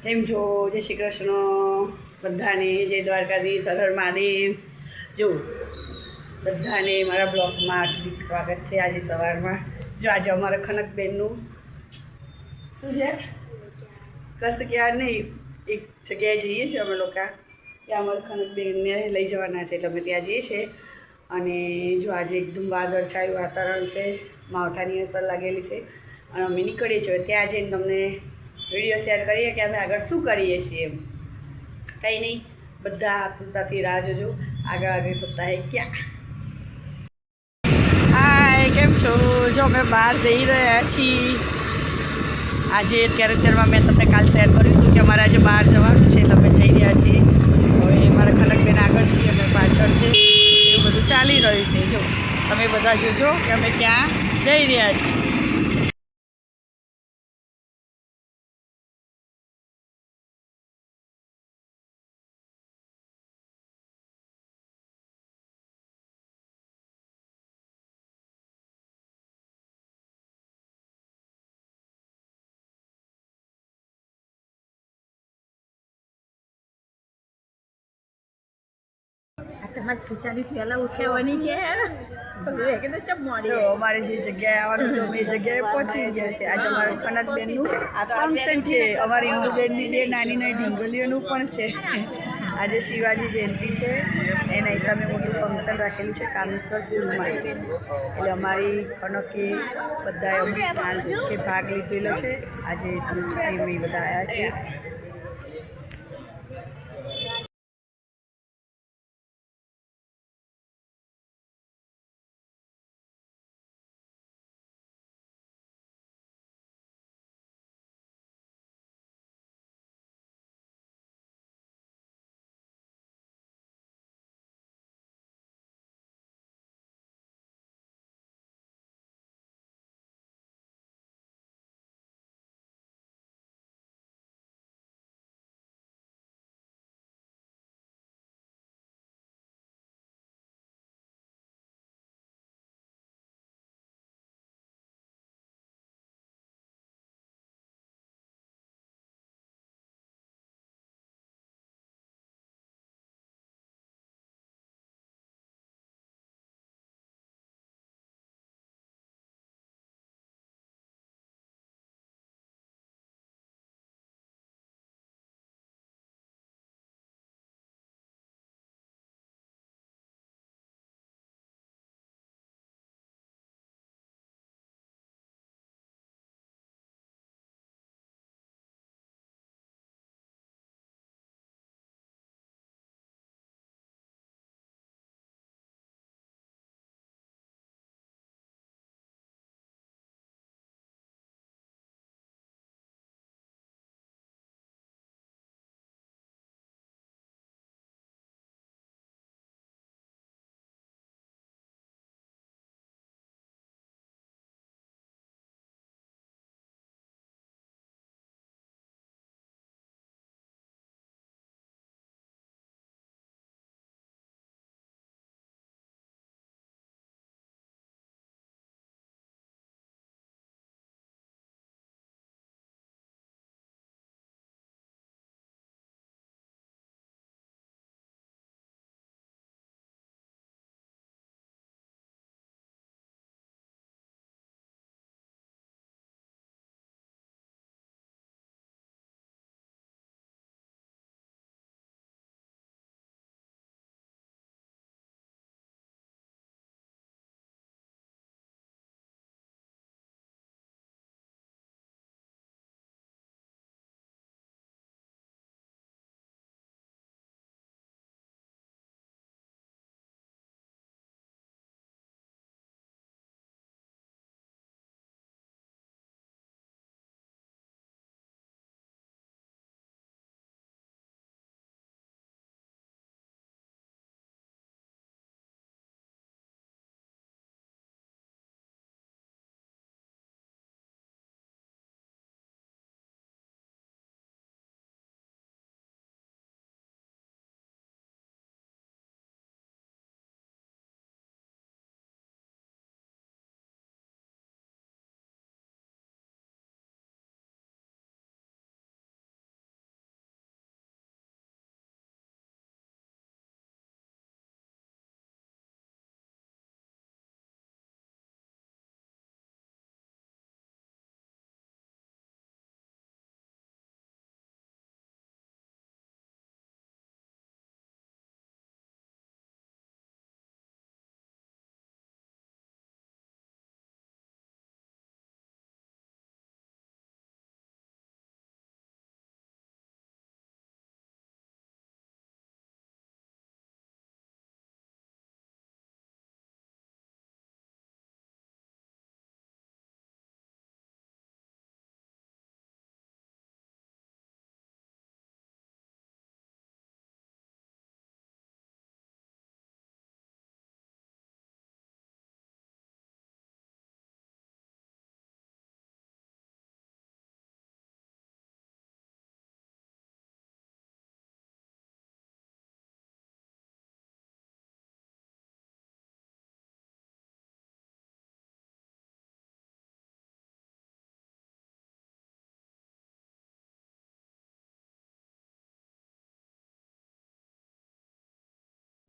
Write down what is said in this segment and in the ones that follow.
કેમ છો? જય શ્રી કૃષ્ણ બધાને, જય દ્વારકાધીશ, હર હર મહાદેવ. જો બધાને મારા બ્લોગમાં હાર્દિક સ્વાગત છે. આજે સવારમાં જો આજે અમારા ખનકબેનનું શું છે, કશું ક્યાં નહીં, એક જગ્યાએ જઈએ છીએ અમે લોકો. ત્યાં અમારા ખનકબેનને લઈ જવાના છે એટલે અમે ત્યાં જઈએ છીએ. અને જો આજે એકદમ વાદળછાયું વાતાવરણ છે, માવઠાની અસર લાગેલી છે અને અમે નીકળીએ છીએ. ત્યાં જઈને તમને વિડીયો શેર કરીએ કે અમે આગળ શું કરીએ છીએ એમ. કંઈ નહીં, બધા આતુરતાથી રાહ જોજો. આગળ આગળ બધા ક્યાં. હાય, કેમ છો? જો અમે બહાર જઈ રહ્યા છીએ આજે. અત્યારમાં મેં તમને કાલ શેર કર્યું હતું કે અમારે આજે બહાર જવાનું છે એટલે અમે જઈ રહ્યા છીએ. હવે મારા ખનકબેન આગળ છીએ, અમે પાછળ છે, એવું બધું ચાલી રહ્યું છે. જો તમે બધા જોજો કે અમે ક્યાં જઈ રહ્યા છીએ. તમારે ખીચાની પહેલાં ઉઠાવવાની કે અમારી જે જગ્યાએ આવવાનું હતું અમે એ જગ્યાએ પહોંચી ગયા છે. આજે અમારા ખનકબેનનું ફંક્શન છે. અમારી હિન્દુબેનની બે નાની નાની ઢીંગલીઓનું પણ છે. આજે શિવાજી જયંતિ છે, એના હિસાબે મોટું ફંક્શન રાખેલું છે કામેશ્વર સ્કૂલમાં. એટલે અમારી ખનકે બધાએ ભાગ લીધેલો છે. આજે બધા આવ્યા છે.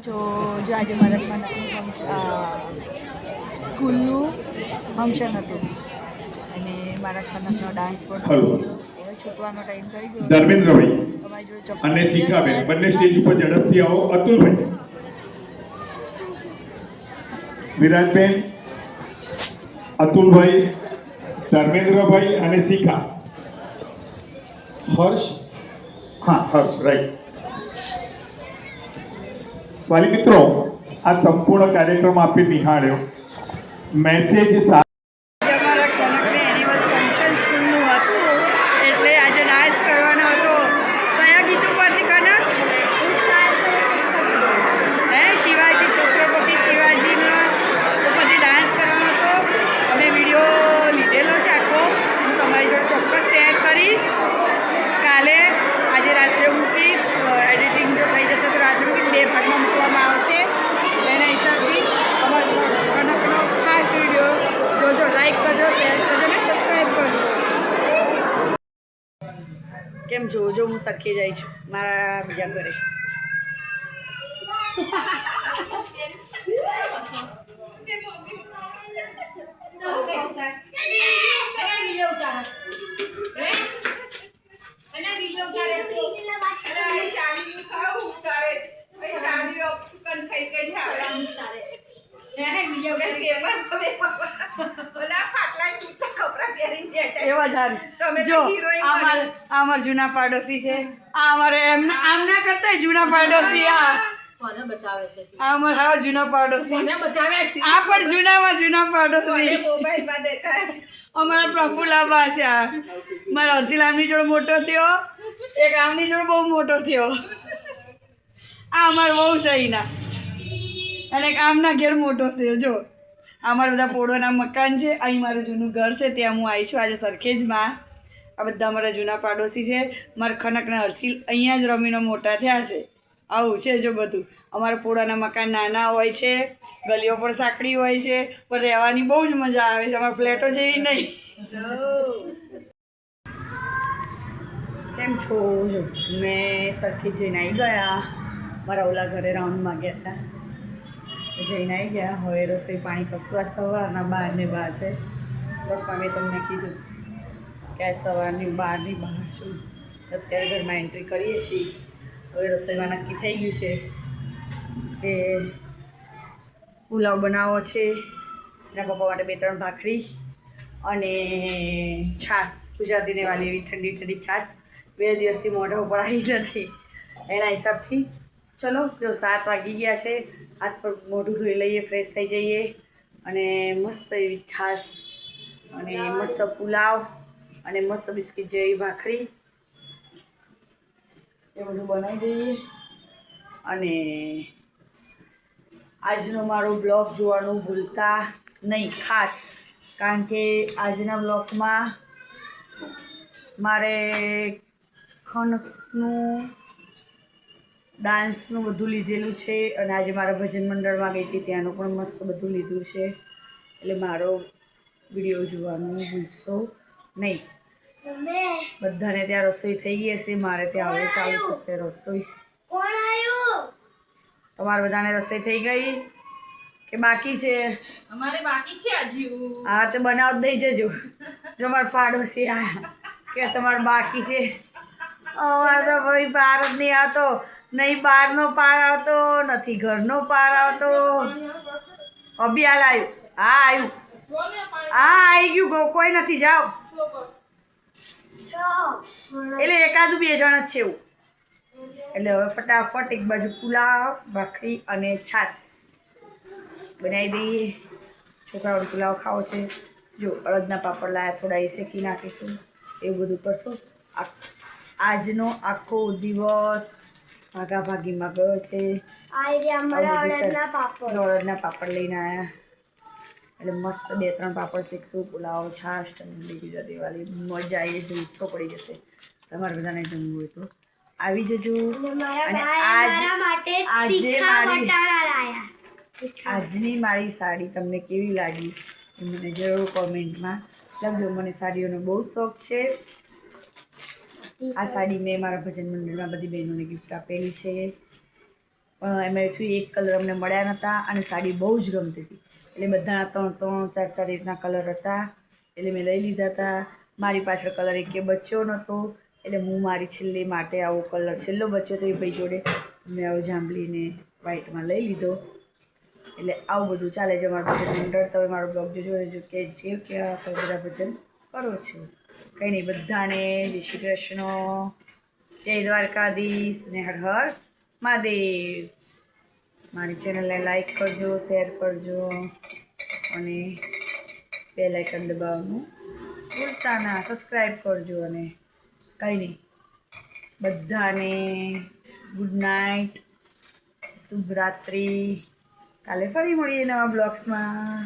જો આજે મારા સ્કૂલનું ફંક્શન હતું અને મારા ખનકનો ડાન્સ પણ હલો હવે છૂટવાનો ટાઈમ થઈ ગયો. ધર્મેન્દ્રભાઈ તમારી જોડે અને શિખાબેન બંને સ્ટેજ ઉપર ઝડપથી આવો. અતુલભાઈ, વિરાજબેન, અતુલભાઈ, ધર્મેન્દ્રભાઈ અને શિખા. હર્ષ, હા હર્ષ, રાઈટ. વાલી મિત્રો, આ સંપૂર્ણ કાર્યક્રમ આપે નિહાળ્યો. મેસેજ આજે અમારા કનકને એન્યુઅલ ફંક્શન સ્કૂલનું હતું એટલે આજે ડાન્સ કરવાનો હતો. કયા ગીત ઉપરથી કનક? હે શિવાજી, છત્રપતિ શિવાજીના ઉપરથી ડાન્સ કરવાનો હતો. અમે વિડીયો લીધેલો છે આખો, હું તમારી જોડે ચોક્કસ શેર કરીશ. કાલે આજે રાત્રે મૂકીશ. એડિટિંગ જો થઈ જશે તો રાત્રે મૂકીશ. 2 ભાગમાં મૂકવામાં આવશે. એના હિસાબથી અમારો કનકનો ખાસ વિડીયો જોજો, લાઈક કરજો, શેર કરજો ને સબસ્ક્રાઈબ કરજો. કેમ જોજો હું સખી જાય છું મારા બીજા ઘરે. એવા જો અમાર જૂના પાડોશી છે. આ અમારે આમ ના કરતા જૂના પાડોશી. આ અમાર હા જૂના પાડોશી. આ પણ જૂનામાં જૂના પાડોશી. અમારા પ્રફુલ્લાબા છે. આ મારા હર્ષિલામની જોડે મોટો થયો, એક આમની જોડે બહુ મોટો થયો. આ અમારો બહુ સહીના અને એક આમના ઘેર મોટો થયો. જો અમારા બધા પોળોના મકાન છે. અહીં મારું જૂનું ઘર છે, ત્યાં હું આવી છું આજે સરખેજમાં. આ બધા અમારા જૂના પાડોશી છે. મારા ખનકના હર્ષિલ અહીંયા જ રમીને મોટા થયા છે. આવું છે જો બધું. અમારા પોળાના મકાન નાના હોય છે, ગલીઓ પણ સાંકડી હોય છે, પણ રહેવાની બહુ જ મજા આવે છે. અમારા ફ્લેટો જેવી નહીં. કેમ છો? જો મેં સરખેજ જઈને આવી ગયા. મારા ઓલા ઘરે રાઉન્ડમાં ગયા હતા, જઈને આવી ગયા. હવે રસોઈ પાણી કરશું. આજ સવારના 12 ને 12 છે. પણ મેં તમને કીધું કે આજ સવારની 12 ની 12 છું. અત્યારે ઘરમાં એન્ટ્રી કરીએ છીએ. હવે રસોઈમાં નક્કી થઈ ગયું છે કે પુલાવ બનાવવો છે. એના પપ્પા માટે 2-3 ભાખરી અને છાશ, ગુજરાતીને વાલી એવી ઠંડી ઠંડી છાશ. 2 દિવસથી મોઢા ઉપર આવી નથી. એના હિસાબથી ચલો જો 7 વાગી ગયા છે. હાથ પર મોઢું ધોઈ લઈએ, ફ્રેશ થઈ જઈએ અને મસ્ત એવી છાશ અને મસ્ત પુલાવ અને મસ્ત બિસ્કિટ જેવી ભાખરી એ બધું બનાવી દઈએ. અને આજનો મારો બ્લોગ જોવાનું ભૂલતા નહીં ખાસ, કારણ કે આજના બ્લોગમાં મારે ખનકનું ડાન્સનું બધું લીધેલું છે અને આજે મારા ભજન મંડળમાં ગઈ હતી, ત્યાંનું પણ મસ્ત બધું લીધું છે. એટલે મારો વિડીયો જોવાનું ભૂલશો નહીં. બધાને ત્યાં રસોઈ થઈ ગઈ હશે. મારે ત્યાં હવે ચાલુ થશે રસોઈ. તમારે બધાને રસોઈ થઈ ગઈ કે બાકી છે? અમારે બાકી છે હજુ. હા તો બનાવ દઈ જજો. જો મારા પાડોશી આ કે તમારે બાકી છે. અમારે તો ભાઈ પાર જ નહીં આવતો, નહીં બહારનો પાર આવતો, નથી ઘરનો પાર આવતો. અભિયાલ આવ્યું. હા આવ્યું. હા આવી ગયું. કોઈ નથી, જાઓ. એટલે એકાદું 2 જણ જ છે એવું. એટલે હવે ફટાફટ એક બાજુ પુલાવ, ભાખરી અને છાશ બનાવી દઈએ. છોકરાઓને પુલાવ ખાવો છે. જો અડદના પાપડ લાયા, થોડા એ શેકી નાખીશું. એવું બધું કરશું. આજનો આખો દિવસ ભાગાભાગીમાં ગયો છે. અડદના પાપડ લઈને આવ્યા એટલે મસ્ત 2-3 પાપડ શેકશું. પુલાવ, છાશ, ઠંડી ગુજરાતી વાળી મજા આવી જલસો પડી જશે. તમારે બધાને જમવું હોય તો આવી જજો. અને આજની મારી સાડી તમને કેવી લાગી એ મને જરૂર કોમેન્ટમાં લખજો. મને સાડીઓનો બહુ જ શોખ છે. આ સાડી મેં મારા ભજન મંડળમાં બધી બહેનોને ગિફ્ટ આપેલી છે. પણ એમાંથી એક કલર અમને મળ્યા નહોતા અને સાડી બહુ જ ગમતી હતી, એટલે બધાના 3-3, 4-4 રીતના કલર હતા, એટલે મેં લઈ લીધા હતા. મારી પાછળ કલર એકે બચ્યો નહોતો, એટલે હું મારી છેલ્લી માટે આવો કલર છેલ્લો બચ્યો તો એ ભાઈ જોડે મેં આવો જાંબલીને વ્હાઇટમાં લઈ લીધો. એટલે આવું બધું ચાલે છે મારું ભજન મંડળ. તમે મારો બ્લોગ જોજો અને જો કે જે કહેવા તો બધા ભજન કરો છો. કંઈ નહીં, બધાને જય શ્રી કૃષ્ણ, જય દ્વારકાધીશ ને હર હર મહાદેવ. મારી ચેનલને લાઈક કરજો, શેર કરજો અને બેલ આઇકન દબાવવાનું ભૂલતા ના, સબસ્ક્રાઈબ કરજો. અને કંઈ નહીં, બધાને ગુડ નાઇટ, શુભરાત્રિ. કાલે ફરી મળીએ નવા બ્લોગ્સમાં.